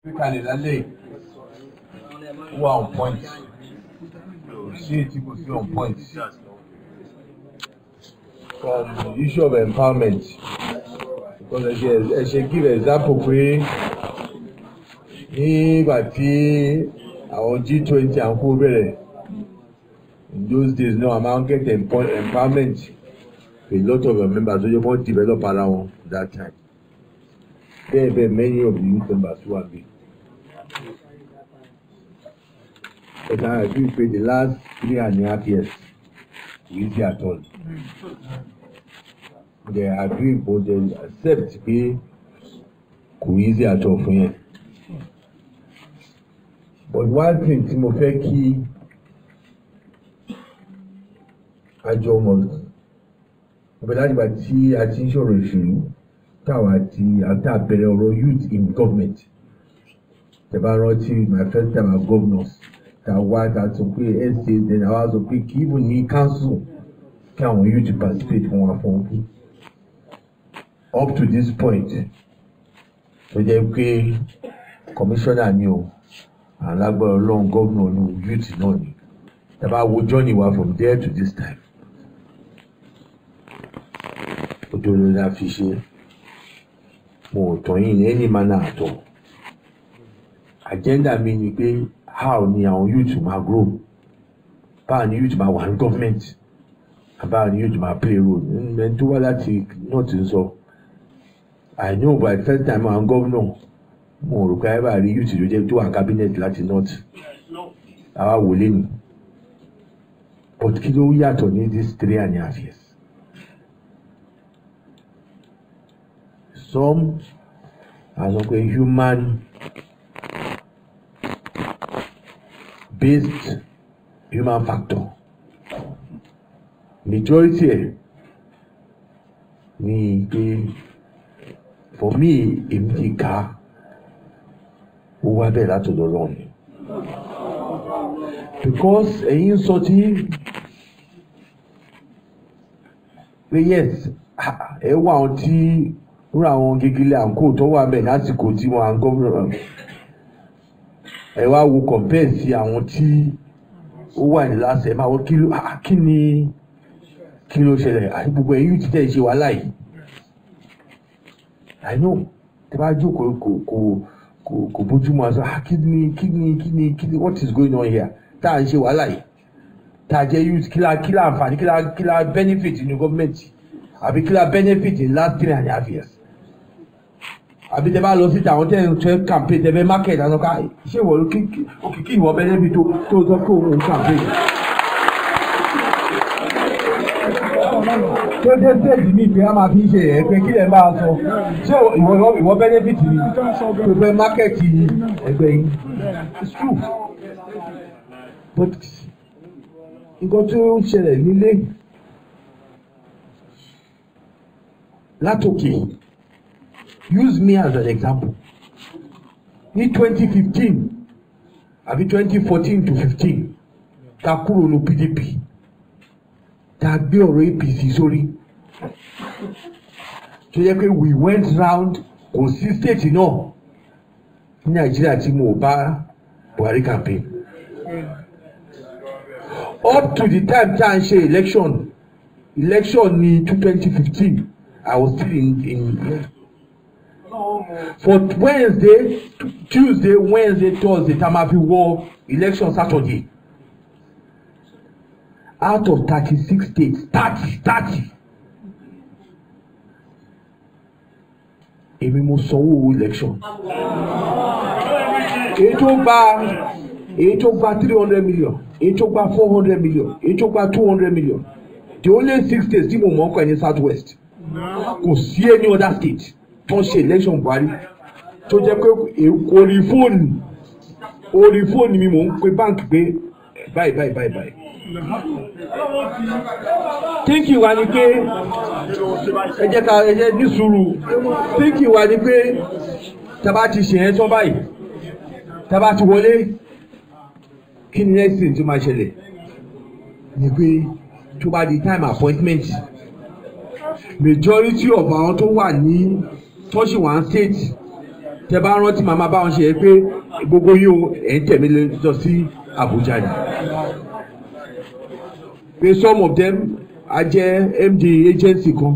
Who are on point? See, people still on point. From the issue of empowerment, because I should give an example pé nígbà tí àwọn G20 and kó bẹ̀rẹ̀ in those days now amount get empowerment a lot of members so you want develop around that time. There many of the youth members who are big. But I agree with the last 3.5 years easy at all. They agree but they accept pé kò easy at all fún yẹn. But one thing tí mo fẹ́ kí àjọ mọ̀ ọ̀bẹ láti gbà tí a ti ń sọ̀rọ̀ ìṣèlú táwa àti àbẹ̀rẹ̀ ọ̀rọ̀ youth in government. Tẹ̀bá rántí my first time as governors ta wá ta sọ pé estate then àwa sọ pé kí even ní council kí àwọn youth participate fún wa fún un. Up to this point tó jẹ́ pé commissioner ni o alágbára ọlọ́run gómìnà ní youth náà ni tẹ́bá wo journey wa from there to this time òdòdó la fi ṣe mo tàn yín ní any manner at all. Agenda mi ni pé how ni àwọn youth máa grow, báwo ni youth máa wà ní government, báwo ni youth máa play role. Ẹni tó wá láti north ń sọ I know by the first time I'm governor mo rò pé ayébá rí youth ló jẹ́ tó wà cabinet láti north àwa wò lé ní but kí ló yàtọ̀ ní this 3.5 years. Some as a human based human factor majority ẹ̀ ní pé for me èmi ti kà ó wá bẹ́ẹ̀ látọ̀dọ̀ Ọlọ́run ni because ẹ̀yin sọ tí pé yes ẹ wá àwọn tí rúra àwọn gegele àǹkó tó wà bẹ́ẹ̀ lásìkò tí wọ́n à ń gọ́ọ̀rọ̀ ẹ wá wo compare sí àwọn tí ó wà ní last ẹ máa wọ kí ló ṣẹlẹ̀ àti gbogbo ẹ̀yìn tí tẹ̀ ṣe wàhálà yìí I know tẹ bá jókòó kò bójúmọ́ àṣọ kí ni what is going on here tá à ń ṣe wàhálà yìí tá a jẹ́ youth kí la àǹfààní kí la benefit ní gọ́ọ̀mẹ̀ntì àbí kí la benefit in last 3.5 years. Àbí tẹ bá lọ síta àwọn tẹ́ campaign tẹ́ bẹ́ market àwọn ká ṣé ìwọ kí ìwọ benefit tó sọ pé òun campaign. Tó dé stage mi pé a máa fi ṣe ẹ̀ pé kí lè máa sọ ṣé ìwọ benefit ni tó fẹ́ market ẹgbẹ́ yìí. It's true. But nǹkan tó ń ṣẹlẹ̀ nílé látòkè. Use me as an example. Ní 2015 àbí 2014 to 15 ta kúrò ní PDP ta gbé ọ̀rọ̀ APC sórí tó yẹ pé we went round kò sí state náà ní Nàìjíríà tí mo bá Buhari campaign up to the time tá à ń ṣe election ní 2015 I was still in for Wednesday, Tuesday, Wednesday, Thursday, Tamafi war election Saturday. Out of 36 states, 30. Èmi mo sanwó election. Èyí tó gba 300 million, èyí tó gba 400 million, èyí tó gba 200 million. The only 6 states tí mo mọ̀ kọ́ ní Southwest. Kò sí any other state tó ṣe election Buhari tó jẹ́ pé orí fóònù mi mò ń pe báńkì pé báyìí. Tíǹkì wa ni pé ẹ jẹ́ ní sùúrù tíǹkì wa ni pé tábà ti ṣe ẹ́ tán báyìí tábà ti wọlé kí ni next thing tó máa ṣẹlẹ̀ ni pé tó bá di time appointment majority of àwọn tó wà ní tọ́sí one state tẹ́ bá rántí màmá bá wọn ṣe pé gbogbo yóò ẹ̀ ń tẹ̀mí lọ sí Abuja ni pé some of them a jẹ́ MD agency kan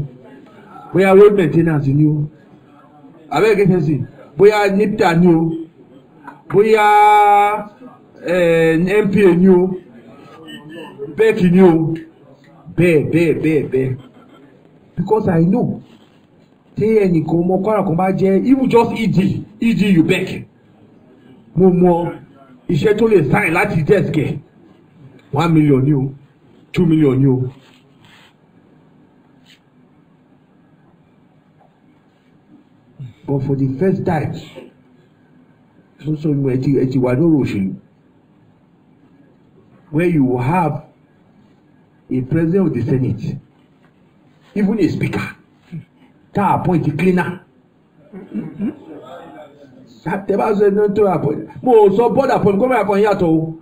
bóyá road maintenance ni o abẹ́rẹ́ kẹsẹ̀ sí bóyá NIPTA ni o bóyá NPA ni o BEC ni o bẹ́ẹ̀ because I know tí ẹnìkan ọmọ Kwara kan bá jẹ́ even just ED UBEC mo mọ iṣẹ́ tó lè sign láti desk ẹ̀ 1 million ni o 2 million ni o. But for the first time so ẹ ti wà lórí òṣèlú where you have a president of the Senate even a speaker ta appoint a cleaner tẹ́bá sọ ẹni tó appoint mo sọ board appointment gómìnà kan yàtọ̀ o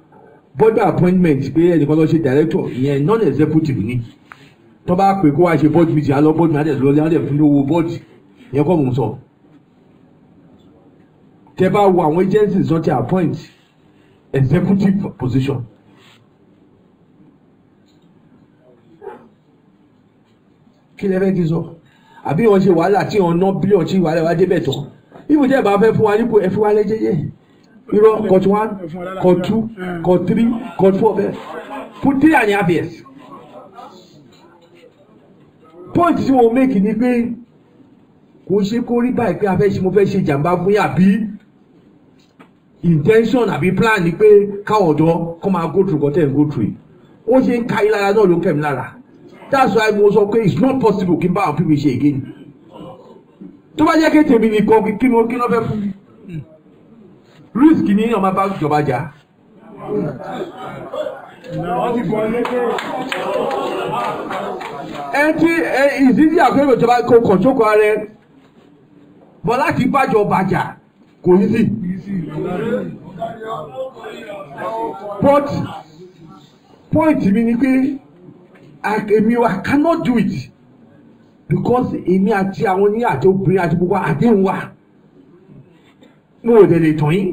board appointment pé ẹnìkan lọ ṣe director ìyẹn non-executive ni tó bá pè kó wá ṣe board meeting alọ board meeting lọlẹ́ alẹ́ fún lówó board ìyẹn kọ́ mò ń sọ tẹ́bá wo àwọn agencies tó ti appoint executive position. Kí lẹ fẹ́ kí n sọ àbí wọn ṣe wàhálà tí wọn ná bílíọ̀nù tí wàhálà wa débẹ̀ tán ibùdó ẹ̀ bá fẹ́ fún wa nípò ẹ̀ fún wa lẹ́jẹ̀jẹ̀ irọ́ cut 1 cut 2 cut 3 cut 4 bẹ́ẹ̀ fún 3.5 years. point tí mo make ni pé kò ṣe kó rí báyìí pé a fẹ́ ṣe mo fẹ́ ṣe jàǹbá fún yà bí intention àbí plan ni pé káwọn ọ̀dọ́ kọ́ máa go through kọ́tẹ́ ń go through ó ṣe ń ka ìlara náà ló kẹ́mi lára. That's why mo sọ pé it's not possible kí n bá àwọn people ṣe again. Tó bá jẹ́ kí tèmi nìkan kí ló fẹ́ fún mi. Risk ni ọmọ bá jọba jà. Ẹ ti ìdíjí àpérò ìjọba kò kọ̀ntókò ààrẹ bọ́ láti bájọba jà kò ní sí. But point mi ni pé I cannot do it because èmi àti àwọn ní àti obìnrin àti gbogbo àdéhùn wa mo ò dẹ̀ lè tàn yín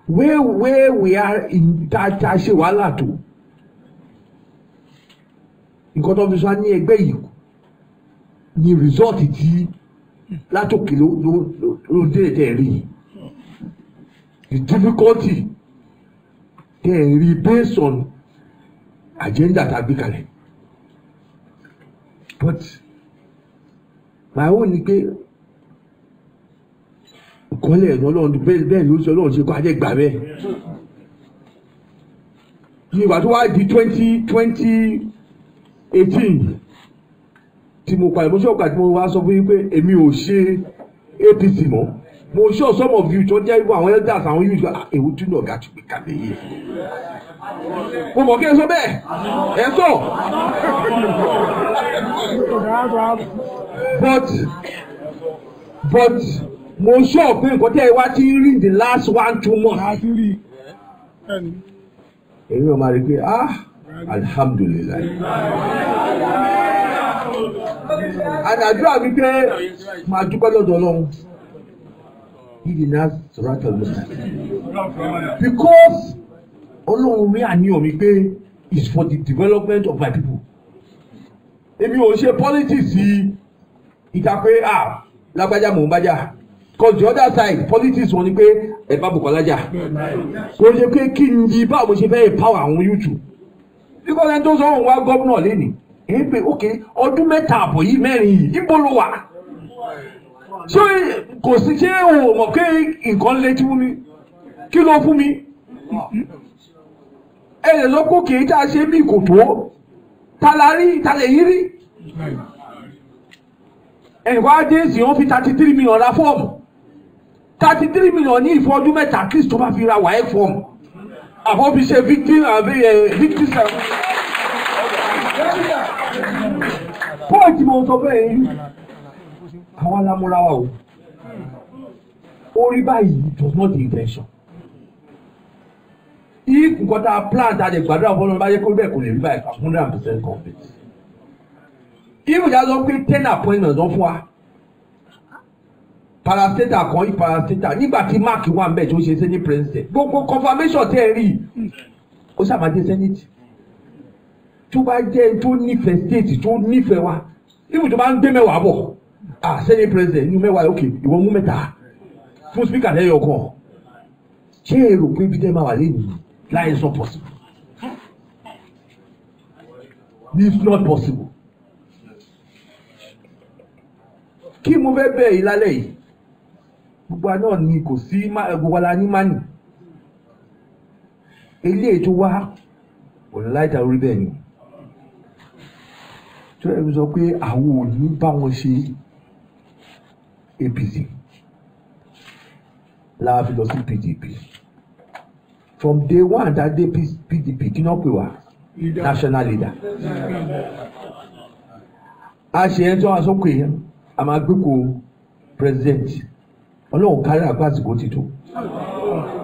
where we are in ta ṣe wàhálà tó nǹkan tó fi sọ ní ẹgbẹ́ yìí ni result tí látòkè ló dé tẹ̀ rí the difficulty tẹ̀ rí based on agenda tàbí kalẹ̀ but my own ni pé ìkọ́lẹ̀ ẹ̀nà ọlọ́run bẹ́ẹ̀ ló ṣe ọlọ́run ṣe kọ́ ajẹ́ gbà bẹ́ẹ̀ ìgbà tó wá di 2018 tí mo padà mo ṣe ọ̀gá tí mo wá sọ fún yín pé èmi ò ṣe APC mọ́ mo sure some of you tó jẹ́ àwọn elders àwọn youth èwo tún ní ọ̀gá tó gbé kalẹ̀ yìí mo mọ̀ kí ẹ sọ bẹ́ẹ̀ ẹ sọ but mo sure pé nǹkan tẹ́ ẹ wá ti rí in the last 1-2 months èmi ò máa rí pé alhamdulillah àdàdúrà mi pé màá dúpẹ́ lọ́dọ̀ Ọlọ́run ìdìnnà sọ̀rọ̀tọ̀ lọ́sàn because Ọlọ́run rí àníyàn mi pé it's for the development of my people èmi ò ṣe politics ìta pé lágbájá mò ń bájà cause the other side politics wọn ni pé ẹ bá Bùkọ́lá jà kò ṣe pé kí n di báwo ṣe fẹ́ empower àwọn YouTube because ẹni tó sọ òun wá gómìnà lẹ́nìí èyí pé ok ọdún mẹ́ta àbọ̀ yìí mẹ́rin yìí ibo ló wà ṣé kò sí ṣé o mọ̀ pé nǹkan létí fún mi kí ló fún mi ẹ lè sọ pé kì í tá a ṣe bí kò tó ta lè yí rí ẹnìkan á dé sí wọn fi 33 million ra fọ́ọ̀mù 33 million ní ìfọdún mẹ́ta at least tó bá fi ra wàá fọ́ọ̀mù àbọ̀ fi ṣe victim pọ́ọ̀tì mo sọ bẹ́ẹ̀ yìí àwọn alámúráwá o orí báyìí does not the intention if nǹkan tá a plan tá a lè gbàdúrà fún ọlọ́run bá yẹ kó bẹ́ẹ̀ kò lè rí báyìí 100% complete if ìjà sọ pé 10 appointments lọ fún wa parastatal kan parastatal nígbà tí mark wà ńbẹ̀ tó ṣe senate president gbogbo confirmation tẹ́ ẹ rí ó ṣàmàdé senate tó bá jẹ́ tó nífẹ̀ẹ́ state tó nífẹ̀ẹ́ wa ibi tó bá ń gbé mẹ́wàá bọ̀ senate president ní mẹ́wàá òkè ìwọ mú mẹ́ta fún speaker lẹ́yìn ọkàn ṣé èrò pé bí tẹ́ máa wà lẹ́yìn láì sọ possible it's not possible. Kí mo fẹ́ bẹ̀ yìí lálẹ́ yìí gbogbo àná ni kò sí gbogbo ala ní mánì eléyìí tó wá ọ̀nà láìta orí bẹ́ẹ̀ ni tó ẹ̀ sọ pé àwọn ò ní bá wọn ṣe APC láàfi lọ sí PDP from day one that day PDP kí náà pè wá national leader a ṣe ẹ̀ tó wá sókè yẹn a máa gbé ko president ọlọ́run kárí àgbà àsìkò ti tó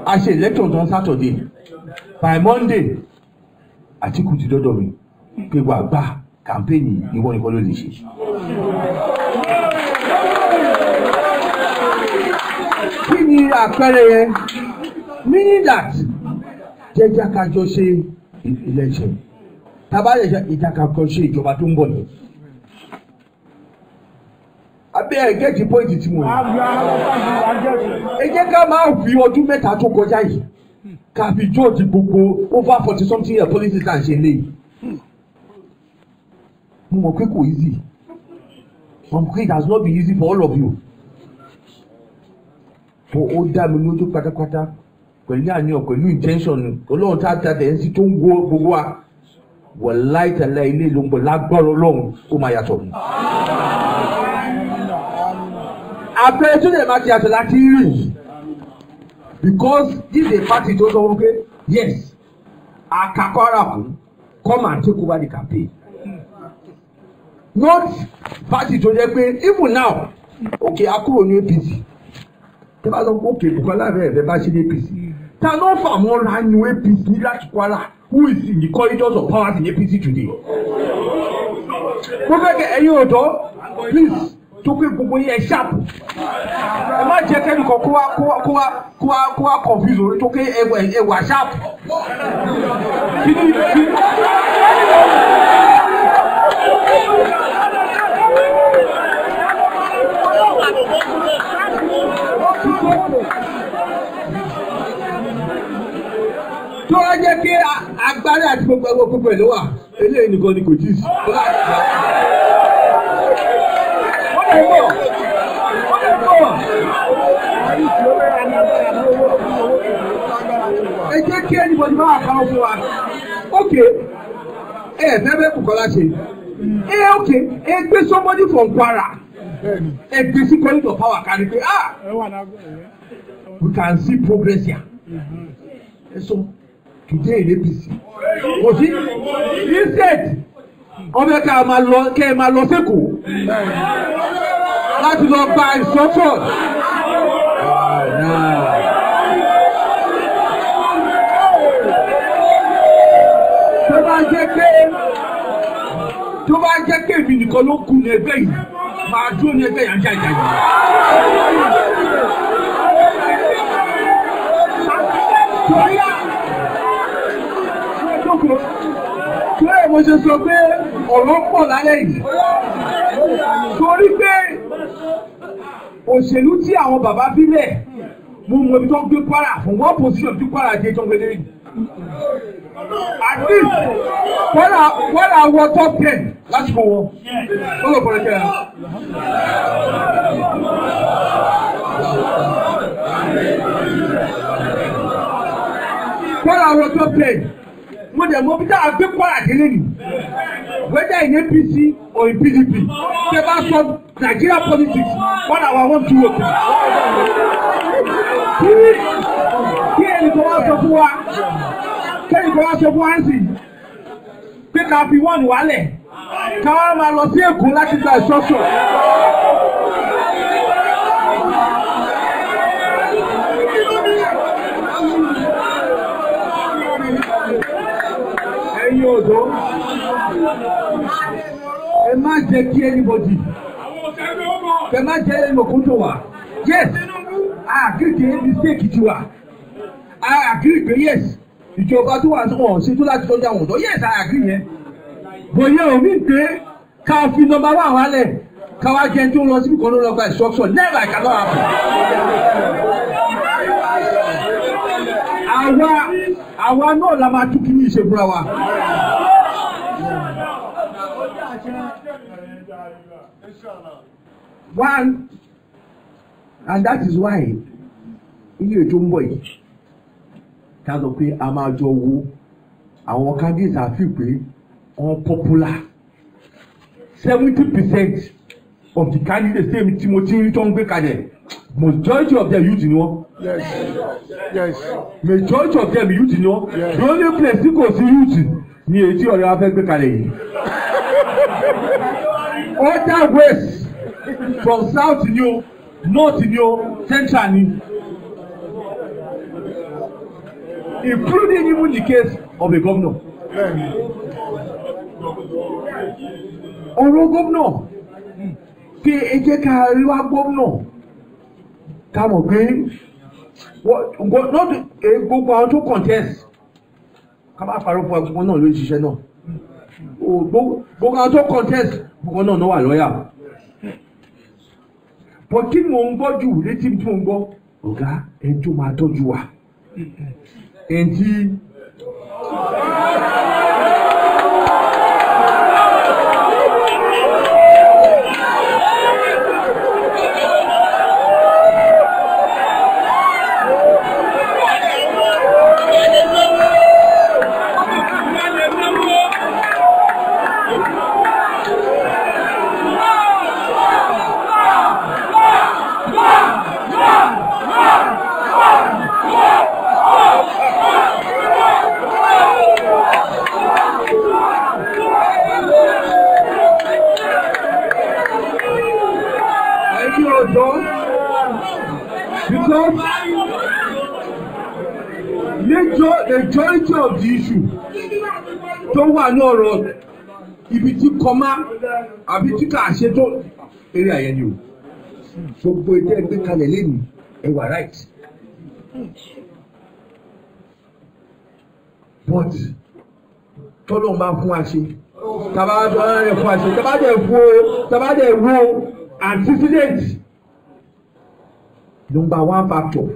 a ṣe election on Saturday by Monday Àtíkù ti dọ́dọ̀ mi pé wà gbà campaign ìwọ nìkan ló lè ṣe. Kí ni àpẹẹrẹ yẹn meaning that jẹ́jẹ́ kájọ ṣe election tábàlẹ̀ ìjàkàkọ́ ṣe ìjọba tó ń bọ̀ ní. Abẹ́ ẹ̀ gẹ́gì pọ́ìntì tí mo ní. Ẹ jẹ́ ká máa fi ọdún mẹ́ta tó kọjá yìí ká fi jọ́ọ̀jì gbogbo over 40 something year policies à ń ṣe léyìí. Mo mọ̀ pé kò easy. Mo mọ̀ pé it has not been easy for all of you. Ó dá mi lójú pátápátá pẹ̀lú àníyàn pẹ̀lú intention Ọlọ́run tá a ta tẹ̀ ẹ́ sí tó ń wo gbogbo wa. Wàláì tẹ̀lé ilé ló ń bọ̀ lágbára Ọlọ́run ó máa yàtọ̀. Àpẹẹrẹ tó lè máa ti àṣẹ láti rí because this is a party tó sọ wọn pé yes àkàkọ́ ara kù come and take over the campaign not party tó jẹ́ pé even now okay akúrò ní APC tẹ́ bá sọ pé okay Bukola bẹ̀rẹ̀ bá ṣe ní APC ta ló fà wọ́n ra ní APC ní láti Kwara who is in the corridors of power in APC today. Mo fẹ́ kẹ́ ẹ̀yin ọ̀dọ́ please tó pé gbogbo yẹn ṣáàpù ẹ má jẹ́ kẹ́nìkan kó wá confuse orí tó pé ẹwà ṣáàpù tó wá jẹ́ kí agbára àti gbogbo ẹ̀ ló wà eléyìí nìkan ni kò jí sí. Ẹ jẹ́ kí anybody máa kàn fún wa. Okay, fẹ́ bẹ́ẹ̀ Bukola ṣe. Okay, gbé somebody from Kwara. Gbé sí corridor of power kárí pé we can see progress here. So today in APC, kò sí instead ọbẹ̀ kẹ́ ẹ máa lọ sẹ́kọ̀ọ́ láti lọ gba instruction. Tó bá jẹ́ pé èmi nìkan ló kù ní ẹgbẹ́ yìí máa dúró ní ẹgbẹ́ yà ń jàjà yìí. Torí mo ṣe sọ pé ọ̀rọ̀ pọ̀ lálẹ́ yìí torí pé òṣèlú tí àwọn bàbá bílẹ̀ mo mọ ibi tó ń gbé Kwara fún one position tí Kwara dé tó ń gbé lẹ́yìn. At least Kwara wọ top 10 lásìkò wọn. Ó lọ bọ̀rẹ̀ kẹ́ra. Kwara wọ top 10. Mo dẹ̀ mọ̀ bí tá a gbé Kwara délé nì. Whether in APC or in PDP, ṣé bá sọ Nigeria politics one hour 1 2 3. Kí ẹnìkan wá sọ fún wa, kẹ́nìkan wá sọ fún wa ń sìn pé ká fi wọ́n wálẹ̀ ká wá máa lọ sí Èkó láti gba ìṣọ́ṣọ́. Ẹ̀yin ọ̀dọ́, ẹ má jẹ́ kí anybody, ẹ má jẹ́ ẹnìkan tó wà. Yes, I agree the mistake tiwa. I agree yes. Ìjọba tó wà sọ̀rọ̀ ṣe tó láti tọ́jú àwọn ọ̀dọ́. Yes, I agree yẹn. Bóyá omi pé ká fi nọ́mbà wà wálẹ̀ ká wá jẹun tó lọ síbi kan ló lọ gba instruction. Never, I cannot happen. Àwa náà la máa tún kí ní ìṣe fúnra wa. One, and that is why ilé ètò ń bọ̀ yìí ká sọ pé a máa jọ wo àwọn candidates àfi pé wọ́n popular 70% of the candidates tí mo ti rí tó ń gbé kalẹ̀ majority of them youth ni wọ́n. Yes. Majority of them youth ni wọ́n. Yes. The only place tí kò sí youth ni èyí tí ọ̀rẹ́ wa fẹ́ gbé kalẹ̀ yìí. Other west from south ni o north ni o central ni. Including even the case of a governor. Ọ̀rọ̀ gómìnà pé ẹ jẹ́ ká rí wá gómìnà ká mọ̀ pé gbogbo àwọn tó contest ká bá parọ́ fún ọgbọ́n náà ló ń ṣiṣẹ́ náà. Gbogbo àwọn tó contest gbogbo náà wà lọ́yà. But kí mo ń gbọ́ jù létí tí mo ń gbọ́ ọ̀gá ẹni tó máa tọ́jú wa. Ẹni tí majority of the issue tó wà ní ọ̀rọ̀ ibi tí kọ́má àbí tí kà ṣe tó eré àyẹ̀ni o gbogbo ètò ẹgbẹ́ kalẹ̀ lẹ́nu ẹ wà right but tọ́lọ́ máa fún wa ṣe tabadẹ fún wa ṣe tabadẹ wo antecedent number one factor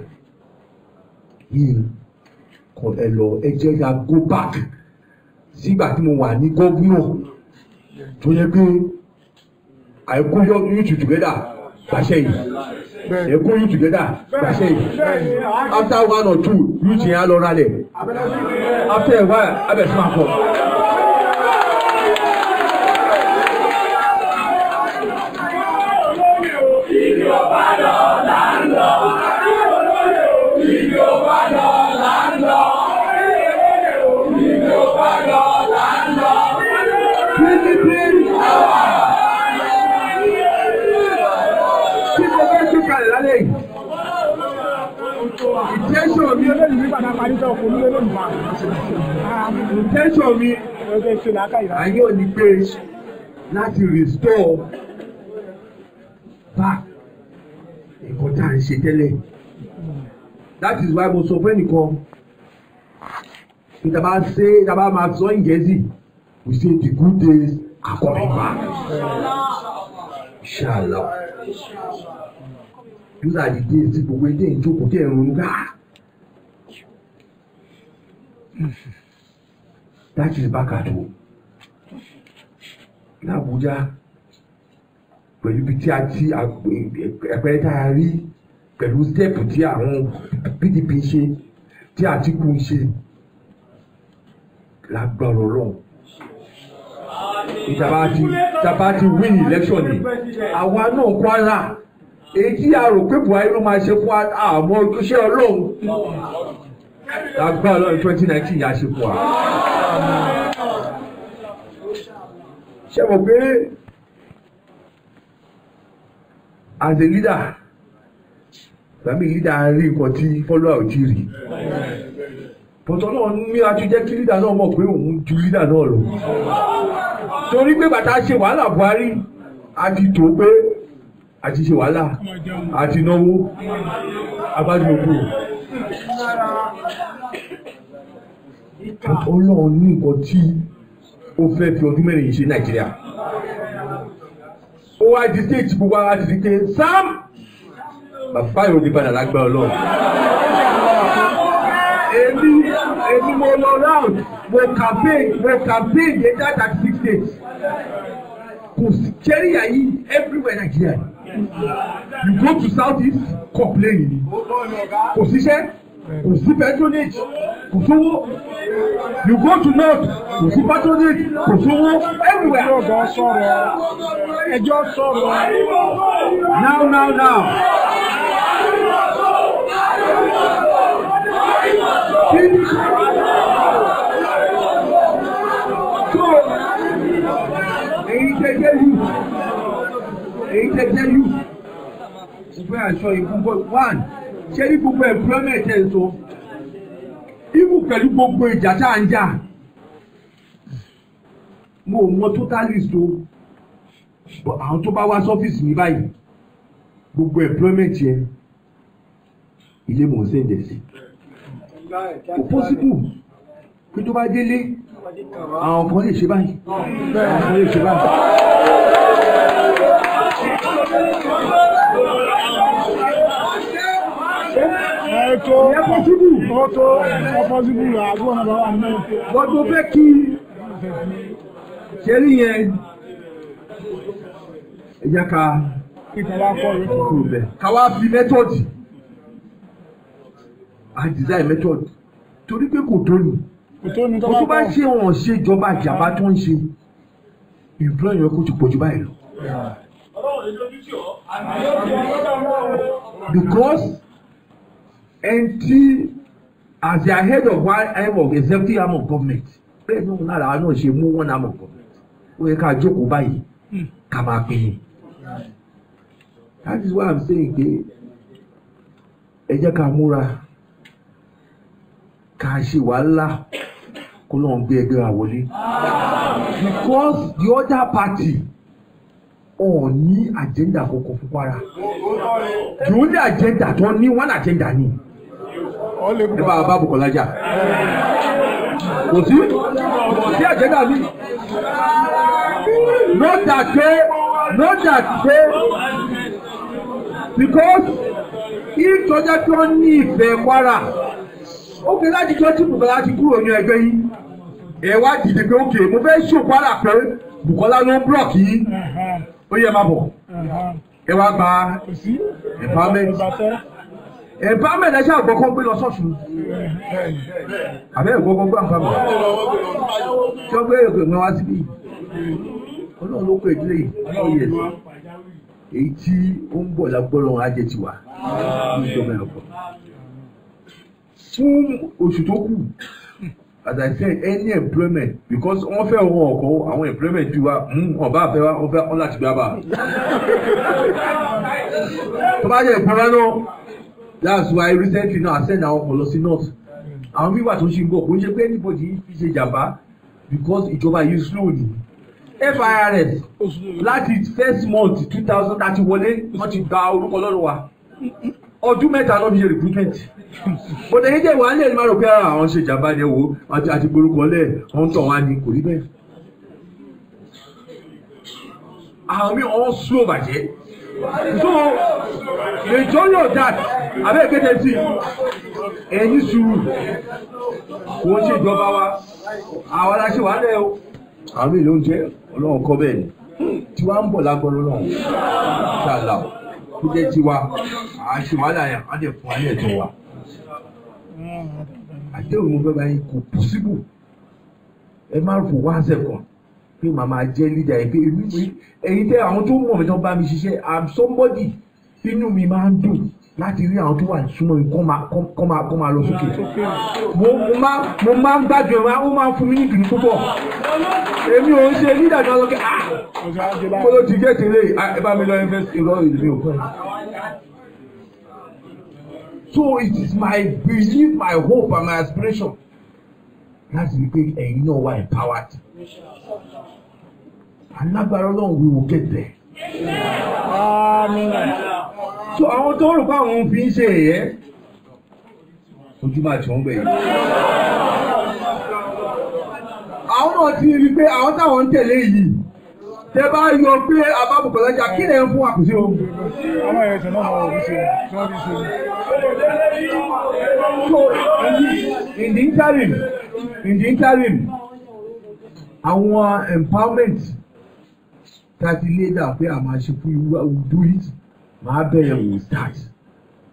yìí ẹ lọ ẹ jẹ́ ya go back sígbà tí mo wà ní gómìnà tó yẹ pé àìkú youth together gbàṣẹ yìí àìkú youth together gbàṣẹ yìí after one or two youth yẹn á lọ rálẹ̀ after a while abẹ́sùn àpọ̀. Intention mi ayé ò ní pé láti restore back nǹkan tá à ń ṣe tẹ́lẹ̀. That is why mo sọ fún ẹnìkan ìtàbá máa sọ in Gẹ̀ẹ́sì we say the good days are coming back. Inshallah. Those are the days tí gbogbo ẹdẹ ìjókòó tẹ̀ ń ronú gáà. That is back at home. Ní Abuja, pẹ̀lú ibi tí a ti ẹ̀pẹ́ tá a rí pẹ̀lú step tí àwọn PDP ṣe tí Àtíkù ń ṣe lágbára Ọlọ́run. Ìjàmbá ti win election ni. Àwa náà Kwara èyí tí a rò pé Buhari ló máa ṣe fún àwọn ojúṣe Ọlọ́run. Lágbára Ọlọ́run 2019 yà ṣe fún wa. Ṣé mo pé as a leader tàbí leader rí nǹkan tí follower ò tí rí. Bọ̀tọ̀ náà ní àtúnjẹ́ kí leader náà mọ̀ pé òun ju leader náà lọ. Torí pé bàtà ṣe wàhálà Buhari a ti tó pé àti ṣe wàhálà àti náwó agbájú òkú. Ọlọ́run ní nǹkan tí ó fẹ́ fi ọdún mẹ́rin yìí ṣe Nàìjíríà. Ó wá di stage gbogbo ara ti di pé Sam bàbá ìròyìn padà lágbára Ọlọ́run. Èmi mo lọ round mo campaign dé that 36 states. Kò sí kẹ́ríyà yìí everywhere Nigeria. You go to south east complain ni. Kò síṣẹ́, kò sí patronage, kò sówó. You go to north, kò sí patronage, kò sówó everywhere. Ẹjọ́ sọ̀rọ̀. Now. Èyí tẹ́jẹ́ yù ṣùgbọ́n aṣọ ìgbogbo one ṣé ní gbogbo employment ẹ̀ so ibù pẹ̀lú gbogbo ìjà tá à ń jà mo mọ totalist o àwọn tó bá wá sọ́fíìsì mi báyìí gbogbo employment yẹn ilé mò ń sẹ́ǹdẹ̀ sí kò possible pé tó bá délé àwọn kan lè ṣe báyìí àwọn kan lè ṣe báyìí. Wọ́n tó fẹ́ kí ṣẹ́rí yẹn ẹ̀yà ká kúrò bẹ̀. Káwá fi mẹ́tọ́dì a design method torí pé kò tó ní. Kò tó bá ṣe wọ́n ṣe ìjọba ìjàmbá tó ń ṣe ìbúrọ̀ yẹn kó ti pọ̀ jù báyìí lọ. Because NT as the head of one arm of executive arm of government bẹ́ẹ̀ ni òun náà làwọn náà ṣe mú one arm of government ó yẹ ká jókòó báyìí ká máa pè é. That is why I'm saying pé ẹ jẹ́ ká múra ká ṣe wàhálà kó lọ́n gbé ẹgbẹ́ wa wọlé because the other party ọ̀ ní agenda kankan fún Kwara the only agenda tó ní one agenda ni ẹ bá Bukola jà kò sí agenda mi not that way because if tọ́jà tó ní ìfẹ́ Kwara ó kè láti tó tí Bukola ti kúrò ní ẹgbẹ́ yìí ẹ wá dìde pé ókè mo fẹ́ ṣò Kwara pé Bukola ló ń block yìí ó yẹ máa bọ̀ ẹ wá gba empowerment ẹ ṣáà gbọ́kọ́ gbé lọ sọ́ọ̀sù àbẹ́ ìgbọ́kọ́ gbé àǹfààní tí wọ́n gbé èkó ìgbọ́n wá síbí Ọlọ́run ló kó ìdílé yìí èyí tí ó ń bọ̀ lágbọ́lọ́run ajé ti wà ní ìjọba ẹ̀kọ́ fún oṣù tó kù as I said any employment because wọ́n fẹ́ wọn ọkọ̀ àwọn employment bí wa ọba àfẹ́ wa wọ́n fẹ́ wọn láti gbá bá tó bá yẹ ìpọ́nrán náà that's why recently now I send àwọn ọkọ̀ lọ sí north àwọn bí wà tó ṣe ń bọ̀ kò ń ṣe pé anybody fi ṣe jàmbá because ìjọba yìí slow ni FIRS láti first month 2030 wọlé wọ́n ti gba orúkọ lọ́rùn wa ọdún mẹ́ta náà fi ṣe recruitment bọ̀dẹ̀ yìí jẹ́ ìwà nílẹ̀ ní máa rò pé àwọn ṣe jàmbá ni ẹ̀wò àti gborúkọ lẹ̀ wọ́n tọ̀ wá ní kò rí bẹ́ẹ̀. àwọn mi all slow bàjẹ́ so majority of that abẹ́ kéde sí ẹ̀yìn sùúrù kò ń ṣe ìjọba wa àwọn aláṣẹ wà lẹ́ o àwọn mi ló ń jẹ́ Ọlọ́run kọ́ bẹ́ẹ̀ ni tí wàá ń bọ̀ lágbọ́n Ọlọ́run ṣàlà kó jẹ́ tiwa àṣẹ wàhálà yẹn á dẹ̀ fún wa ní ẹ̀tọ́ wa àdéhùn mo fẹ́ bá yín kò pọ́sibú ẹ má fò wá sẹ́kọ̀ọ́ pé màmá jẹ́ leader ẹ̀ pé ẹ̀yin tẹ́ àwọn tó mọ̀ mi tán bá mi ṣiṣẹ́ I'm somebody inú mi máa ń dùn láti rí àwọn tó wà súnmọ́ mi kọ́ máa lọ sókè mo máa ń gbádùn ẹ̀ ó máa ń fún mi ní ìdùnnú púpọ̀ èmi ò ń ṣe leader náà lọ́kẹ́ mo ló ti gé tèlé ẹ bá mi lọ ẹ fẹ́ ìrọ̀ ìlú òkú ẹ̀. So it is my belief, my hope and my aspiration láti rí pé ẹ̀yin náà wà empowered. Alágbára Ọlọ́run we will get there. so àwọn tó rò pé àwọn fi ń ṣe ẹ̀yẹ ojú máa tí wọ́n gbẹ̀ yìí. àwọn náà ti rí pé àwọn táwọn ń tẹ̀lé yìí tẹ bá yọ pé abábùkọ̀lájà kí lè ń fún àkùsí o. àwọn ẹ̀sìn náà wọ́n fi ṣe tí wọ́n fi ṣe. So in the interim àwọn empowerment tàbí later pé a máa ṣe fún you do it máa bẹ̀rẹ̀ wò start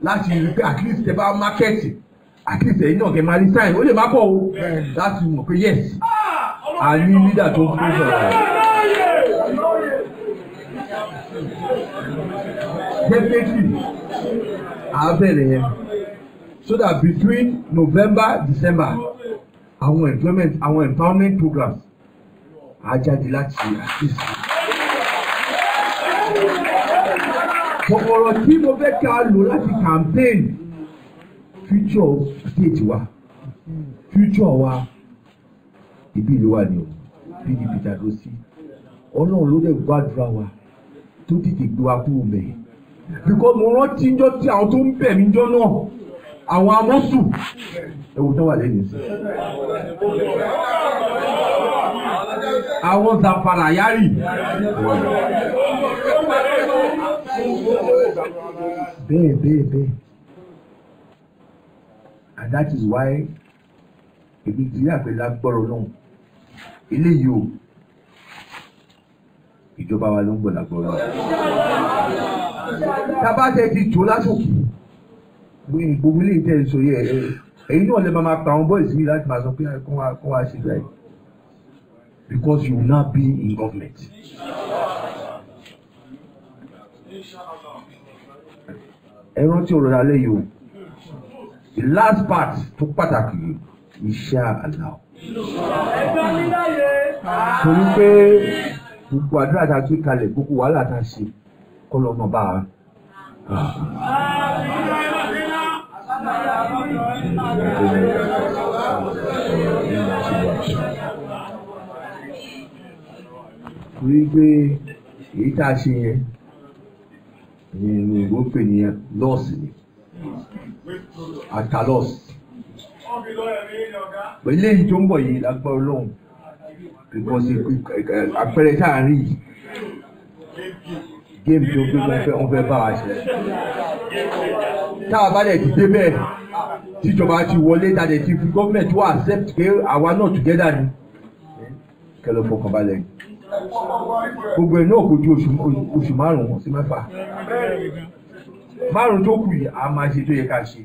láti rí pé at least ẹ bá market at least ẹ̀yin náà kẹ́ máa rí sign ó lè má pọ̀ o láti mọ̀ pé yes a ní leader tó ń sọ̀rọ̀ definitely a bẹ̀rẹ̀ yẹn so that between November December àwọn employment àwọn empowerment programs á jáde láti assist. ọ̀rọ̀ tí mo fẹ́ ká lò láti campaign future state wa future wa ibi ìlú wa ni o PDP dàdó sí ọlọ́run ló dẹ̀ gbàdúrà wa tó tètè gbé wa kúrò bẹ́ẹ̀ because mo rántí njọ́ tí àwọn tó ń bẹ̀ mí njọ́ náà àwọn amọ́sù ẹ̀wù tó wà lẹ́yìn sí àwọn Zamfara Yari bẹ́ẹ̀ and that is why èmi ti rí àpẹẹrẹ agbọ́rọ̀ náà eléyìí o ìjọba wa ló ń gbọ́ lágbọ́rọ̀ tábàtẹ́ ti tó lásòkè gbogbo ilé ìtẹ́ ìsọ yẹ ẹ̀yin náà lè máa pa àwọn boys mi láti máa sọ pé kó wá ṣe báyìí because you will not be in government. ẹ rántí ọ̀rọ̀ alẹ́ yìí o the last part tó pàtàkì iṣẹ́ àlá torí pé gbogbo àdúrà tá a gbé kalẹ̀ gbogbo wàhálà tá a ṣe kọ́ lọ́mọ bá a. torí pé èyí tá a ṣe yẹn ní ìwé pè ní lọ́ọ̀sì ni àtàlọ́ọ̀sì pẹ̀lú èyí tó ń bọ̀ yìí lágbára Ọlọ́run because àpẹẹrẹ tá a rí géèmù tó gbé wọn fẹ́ bá wa ṣe tá a bá dẹ̀ ti dé bẹ́ẹ̀ tíjọba ti wọlé dáadé ti fi gọ́ọ̀mẹ̀ntì wá accept pé àwa náà together ni kẹlẹ́ fọkànbalẹ̀ gbogbo ẹ̀ náà kò ju oṣù márùn-ún sí mẹ́fà márùn-ún tó kù yìí a máa ṣe tó yẹ ká ṣe.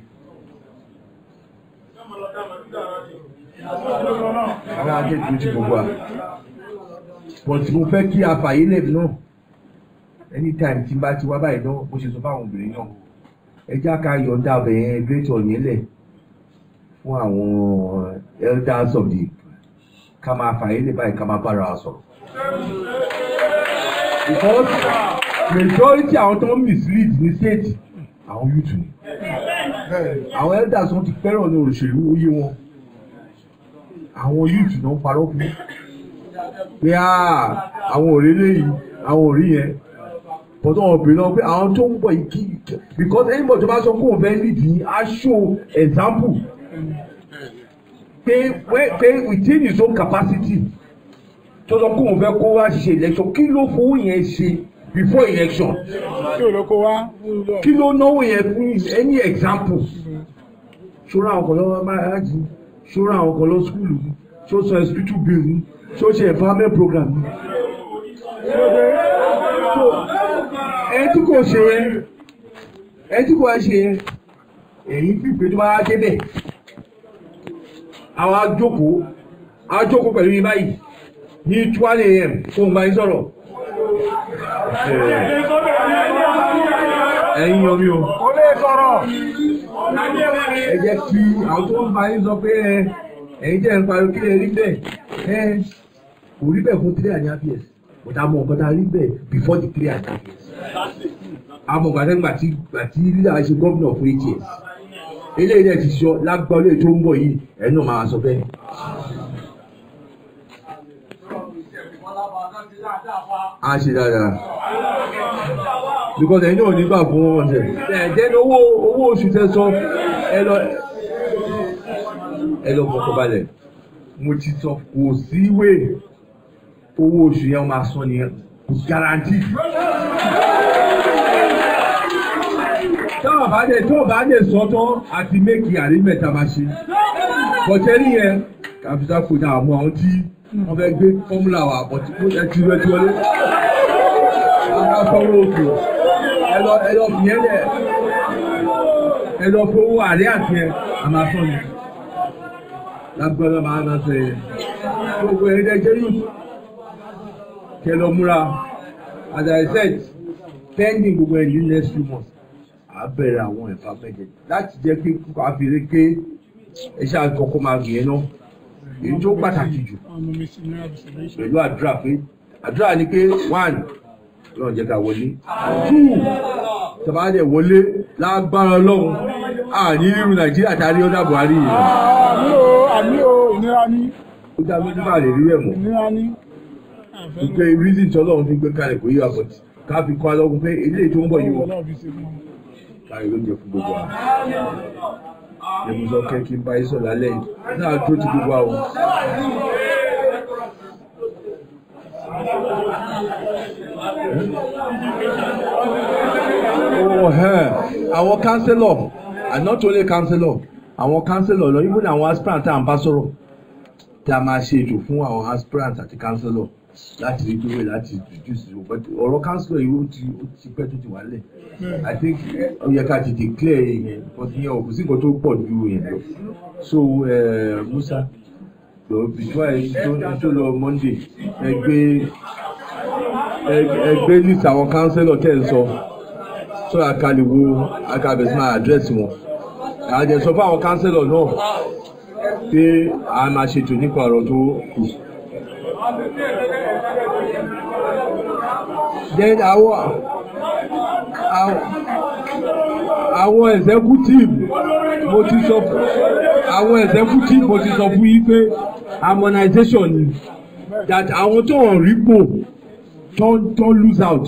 àwọn akẹ́kọ̀ọ́ ti gbogbo à but mo fẹ́ kí a fàyè lẹ̀ náà anytime tí n bá ti wá báyìí náà bó ṣe sọ fáwọn obìnrin náà ẹ já ká yọ̀ǹda ọbẹ̀ yẹn great hall yẹn lẹ̀ fún àwọn elders of the ká máa fàyè lẹ̀ báyìí ká máa bára wa sọ̀rọ̀ because majority àwọn tó ń mislead ní state àwọn youth ni àwọn elders wọn ti fẹ́ràn ní òṣèlú oyé wọn àwọn youth náà ń parọ́ fún pé àwọn òrí léyìí àwọn òrí yẹn bọ́tọ̀ ọ̀bìnrin náà pé àwọn tó ń bọ̀ yìí kí because anybody tó bá sọ fún òun fẹ́ lead yìí á show example pé within his own capacity tó sọ fún òun fẹ́ kó wá ṣe election kí ló fowó yẹn ṣe before election kí ló náwó yẹn fún any example ṣọ́ra àwọn kan lọ́wọ́ máa jí ṣọ́ra àwọn kan lọ skúlù ṣó sọ hospital bill ní ṣó ṣe empowerment program ní. ẹ tí kò ṣe yẹn èyí fìpé tó bá débẹ̀ àwọn ajókòó pẹ̀lú yín báyìí ní 12 AM tó ń bá yín sọ̀rọ̀ ẹ̀yin yọ mí o ẹ jẹ́ kí àwọn tó ń bá yín sọ pé ẹ̀yin jẹ́ ń parí kí lè rí bẹ́ẹ̀ kò rí bẹ́ẹ̀ fún 3.5 years but a mọ̀ nǹkan tá a rí bẹ́ẹ̀ before the 3.5 years a mọ̀ gbà tí lílà ṣe gómìnà fún 8 years eléyìí náà ti sọ lágbára olóyè tó ń bọ̀ yìí ẹ̀ náà máa sọ bẹ́ẹ̀. a ṣe dáadáa because ẹ̀yin náà nígbà fún wọn ṣe then owó oṣù tẹ́ sọ ẹ lọ fọkàn balẹ̀ mo ti sọ kò sí wé owó oṣù yẹn máa sọ nìyẹn kò guarantee. tó bá dé sọ tán àti méjì àrímẹ̀ta máa ṣe bọ̀tẹ́ nìyẹn kàfíńtà kò dà àmọ́ àwọn tí wọ́n fẹ́ gbé fọ́múlà wa bọ̀tí kó ẹ ti rẹ̀ tí wọlé àwọn afọwọ́ òkè ẹ lọ fìyẹn lẹ̀ ẹ lọ fowó àrí àti ẹ àmàsọ ni lágbọ́dọ̀ máa ń sọ yẹn gbogbo ẹ̀ẹ́dẹ́jẹ́ yìí kẹ lọ múra as I said pending gbogbo ẹ̀ ní next few months à bẹ̀rẹ̀ àwọn ẹ̀fà mẹ́jẹ láti jẹ́ kí kókò àfihàn ké ẹ̀ṣẹ́ àkọ́kọ́ máa gbìyànjú náà èyí tó pàtàkì jù pẹ̀lú àdúrà pé àdúrà ni pé 1 lọ́nà jẹ́ ká wọlé 2 tàbá dẹ̀ wọlé lágbára Ọlọ́run ní irú Nàìjíríà tàbí ọ̀dà Buhari yìí. àmì o ìnira ní. ó dá méjì bá lè rí rẹ̀ mọ́. ìnira ní. ìpè reason tí Ọlọ́run fi gbé kalẹ̀ kò yí wa bọ̀tì ká fi kọ́ alọ́gun pé eléyìí tó ń bọ̀ yìí wọ̀ káyọ̀ ló jẹ fún gbogbo wa. èmi sọ kẹ́kí ń bá yín sọ̀rọ̀ lálẹ́ yìí náà tó ti gbogbo àwọn. àwọn councillor and not only councillor àwọn councillor lọ even àwọn aspirant tá à ń bá sọ̀rọ̀ tí a máa ṣe ètò fún àwọn aspirant àti councillor láti rí pé láti reduce ọ̀rọ̀ councillor yìí ó ti pẹ́ tó ti wà lẹ̀ I think ó yẹ ká ti declare yẹn because yẹn ò kò sí nǹkan tó pọ̀ ju yẹn lọ so Musa before tó lọ Monday ẹgbẹ́ list àwọn councillor tẹ̀ ń sọ so àkàlìwo àkàbẹ̀sí máa address wọn àjẹsọ fún àwọn councillor náà pé a máa ṣètò nípa ọ̀rọ̀ tó kù. Then àwọn executive mo ti sọ fún yín pé harmonization ni that àwọn tó hàn rípò tó lose out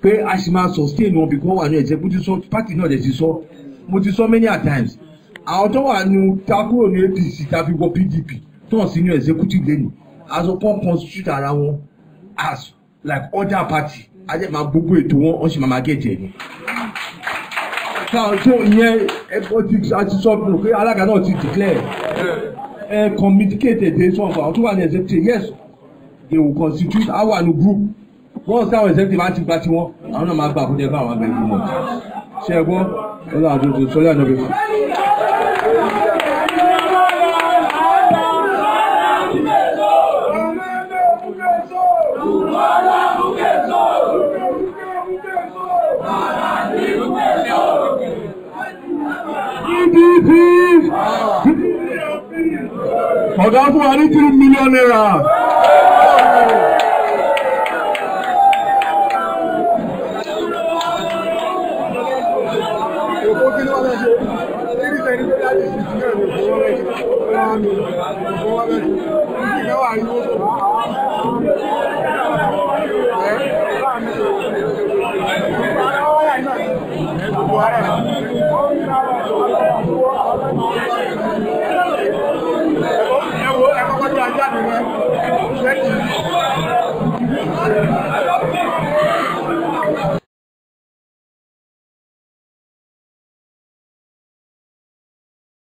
pé a sì máa sustain wọn because wà ní executive sọ party náà dẹ̀ ti sọ mo ti sọ many a times àwọn tó wà ní takuro ní APC tàbí wọ PDP tó hàn sí ní executive lẹ́nu aṣọ kan constitute ara wọn as like other party ajẹ́ máa gbogbo ètò wọn wọ́n sì máa gẹ̀ẹ́jẹ̀ ni. tó ìyẹn ẹ̀kọ́ ti sọ fún un pé alága náà ti declare communicated dey sọ fún àwọn tó wà ní executive yes they will constitute our new group once our executive á ti gba tiwọn àwọn náà máa gbà fún ẹgbẹ́ àwọn abẹ́rẹ́ wọn ṣe é gbọ́ ọlọ́run àdúgbò sọ́lá náà bẹ́ẹ̀ fún. Ọ̀gá fún wa ní 3 million naira.